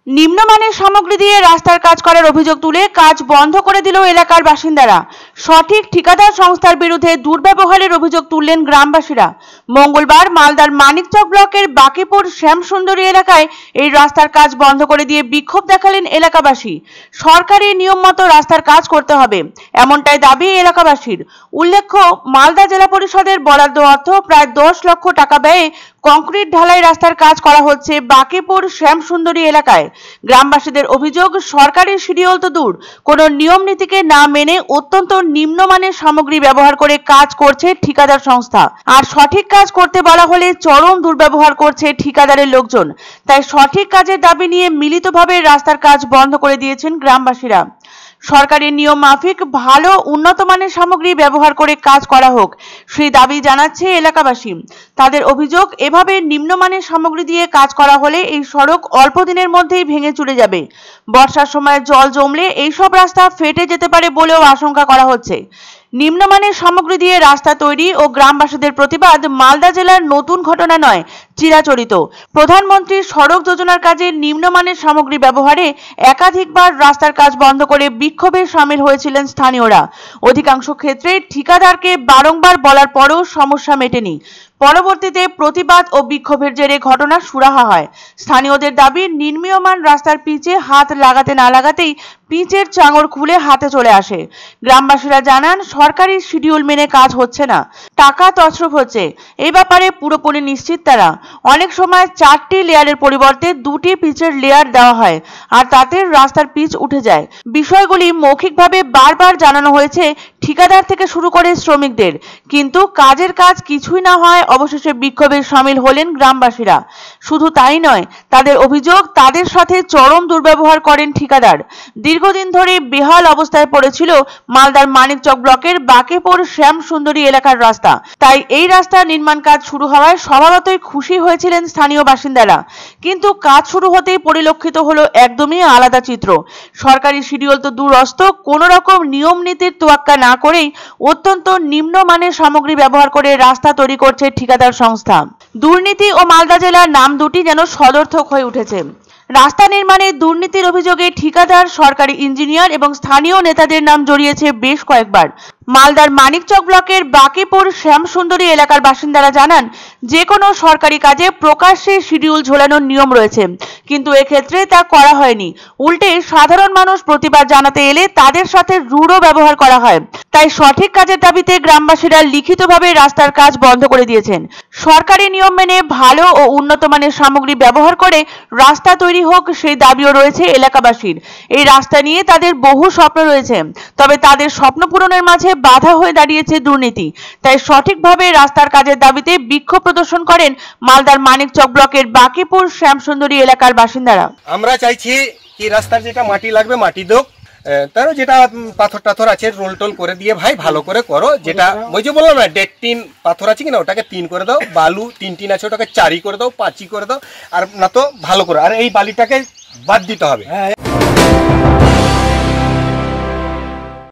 নিম্নমানের সামগ্রী দিয়ে রাস্তার কাজ করার অভিযোগ তুলে কাজ বন্ধ করে দিল এলাকার বাসিন্দারা। সঠিক ঠিকাদার সংস্থার বিরুদ্ধে দুর্ব্যবহারের অভিযোগ তুললেন গ্রামবাসীরা। মঙ্গলবার মালদার মানিকচক ব্লকের বাকিপুর শ্যামসুন্দরী এলাকায় এই রাস্তার কাজ বন্ধ করে দিয়ে বিক্ষোভ দেখালেন এলাকাবাসী। সরকারি নিয়ম মতো রাস্তার কাজ করতে হবে, এমনটাই দাবি এলাকাবাসীর। উল্লেখ্য, মালদা জেলা পরিষদের বরাদ্দ অর্থ প্রায় 10 লক্ষ টাকা ব্যয়ে কংক্রিট ঢালাই রাস্তার কাজ করা হচ্ছে বাকিপুর শ্যামসুন্দরী এলাকায়। গ্রামবাসীদের অভিযোগ, সরকারি শিডিউল তো দূর, কোনো নিয়ম নীতিকে না মেনে অত্যন্ত নিম্নমানের সামগ্রী ব্যবহার করে কাজ করছে ঠিকাদার সংস্থা। আর সঠিক কাজ করতে বলা হলে চরম দুর্ব্যবহার করছে ঠিকাদারের লোকজন। তাই সঠিক কাজের দাবি নিয়ে মিলিতভাবে রাস্তার কাজ বন্ধ করে দিয়েছেন গ্রামবাসীরা। সরকারি নিয়ম মাফিক ভালো উন্নত মানের সামগ্রী ব্যবহার করে কাজ করা হোক, সেই দাবি জানাচ্ছে এলাকাবাসী। তাদের অভিযোগ, এভাবে নিম্নমানের সামগ্রী দিয়ে কাজ করা হলে এই সড়ক অল্প দিনের মধ্যেই ভেঙে চলে যাবে। বর্ষার সময় জল জমলে এইসব রাস্তা ফেটে যেতে পারে বলেও আশঙ্কা করা হচ্ছে। নিম্নমানের সামগ্রী দিয়ে রাস্তা তৈরি ও গ্রামবাসীদের প্রতিবাদ মালদা জেলার নতুন ঘটনা নয়, চিরাচরিত। প্রধানমন্ত্রীর সড়ক যোজনার কাজে নিম্নমানের সামগ্রী ব্যবহারে একাধিকবার রাস্তার কাজ বন্ধ করে বিক্ষোভে সামিল হয়েছিলেন স্থানীয়রা। অধিকাংশ ক্ষেত্রে ঠিকাদারকে বারংবার বলার পরও সমস্যা মেটেনি। পরবর্তীতে প্রতিবাদ ও বিক্ষোভের জেরে ঘটনার সুরাহা হয়। স্থানীয়দের দাবি, নির্মীয়মান রাস্তার পিচে হাত লাগাতে না লাগাতেই পিচের চাঙড় খুলে হাতে চলে আসে। গ্রামবাসীরা জানান, সরকারি শিডিউল মেনে কাজ হচ্ছে না, টাকা তছরূপ হচ্ছে। এই ব্যাপারে পুরোপুরি নিশ্চিত তারা। অনেক সময় 4টি লেয়ারের পরিবর্তে 2টি পিচের লেয়ার দেওয়া হয়, আর তাতে রাস্তার পিচ উঠে যায়। বিষয়গুলি মৌখিকভাবে বারবার জানানো হয়েছে ঠিকাদার থেকে শুরু করে শ্রমিকদের, কিন্তু কাজের কাজ কিছুই না হয় অবশেষে বিক্ষোভে সামিল হলেন গ্রামবাসীরা। শুধু তাই নয়, তাদের অভিযোগ, তাদের সাথে চরম দুর্ব্যবহার করেন ঠিকাদার। দীর্ঘদিন ধরে বেহাল অবস্থায় পড়েছিল মালদার মানিকচক ব্লকের বাকিপুর শ্যামসুন্দরী এলাকার রাস্তা। তাই এই রাস্তা নির্মাণ কাজ শুরু হওয়ায় স্বভাবতই খুশি হয়েছিলেন স্থানীয় বাসিন্দারা। কিন্তু কাজ শুরু হতেই পরিলক্ষিত হলো একদমই আলাদা চিত্র। সরকারি শিডিউল তো দূরস্থ, কোনো রকম নিয়ম নীতির তোয়াক্কা না করেই অত্যন্ত নিম্নমানের সামগ্রী ব্যবহার করে রাস্তা তৈরি করছে ঠিকাদার সংস্থা। দুর্নীতি ও মালদা জেলার নাম দুটি যেন সদর্থক হয়ে উঠেছে। রাস্তা নির্মাণে দুর্নীতির অভিযোগে ঠিকাদার, সরকারি ইঞ্জিনিয়ার এবং স্থানীয় নেতাদের নাম জড়িয়েছে বেশ কয়েকবার। মালদার মানিকচক ব্লকের বাকিপুর শ্যামসুন্দরী এলাকার বাসিন্দারা জানান, যে কোনো সরকারি কাজে প্রকাশ্যে শিডিউল ঝোলানোর নিয়ম রয়েছে, কিন্তু এক্ষেত্রে তা করা হয়নি। উল্টে সাধারণ মানুষ প্রতিবাদ জানাতে এলে তাদের সাথে রূঢ় ব্যবহার করা হয়। তাই সঠিক কাজের দাবিতে গ্রামবাসীরা লিখিতভাবে রাস্তার কাজ বন্ধ করে দিয়েছেন। সরকারি নিয়ম মেনে ভালো ও উন্নত মানের সামগ্রী ব্যবহার করে রাস্তা তৈরি হোক, সেই দাবিও রয়েছে এলাকাবাসীর। এই রাস্তা নিয়ে তাদের বহু স্বপ্ন রয়েছে, তবে তাদের স্বপ্ন পূরণের মাঝে বাধা হয়ে দাঁড়িয়েছে দুর্নীতি। তাই সঠিকভাবে রাস্তার কাজের দাবিতে বিক্ষোভ প্রদর্শন করেন মালদার মানিকচক ব্লকের বাকিপুর শ্যামসুন্দরী এলাকার বাসিন্দারা। আমরা চাইছি কি রাস্তার যেটা মাটি লাগবে মাটি দাও, তার যেটা পাথর টাথর আছে রোল টোল করে দিয়ে ভাই ভালো করে করো। যেটা ওই যে বললাম না, 1.5 পাথর আছে কিনা ওটাকে 3 করে দাও, বালু 3 আছে ওটাকে 4 করে দাও, 5 করে দাও, আর না তো ভালো করে। আর এই বালিটাকে বাদ দিতে হবে।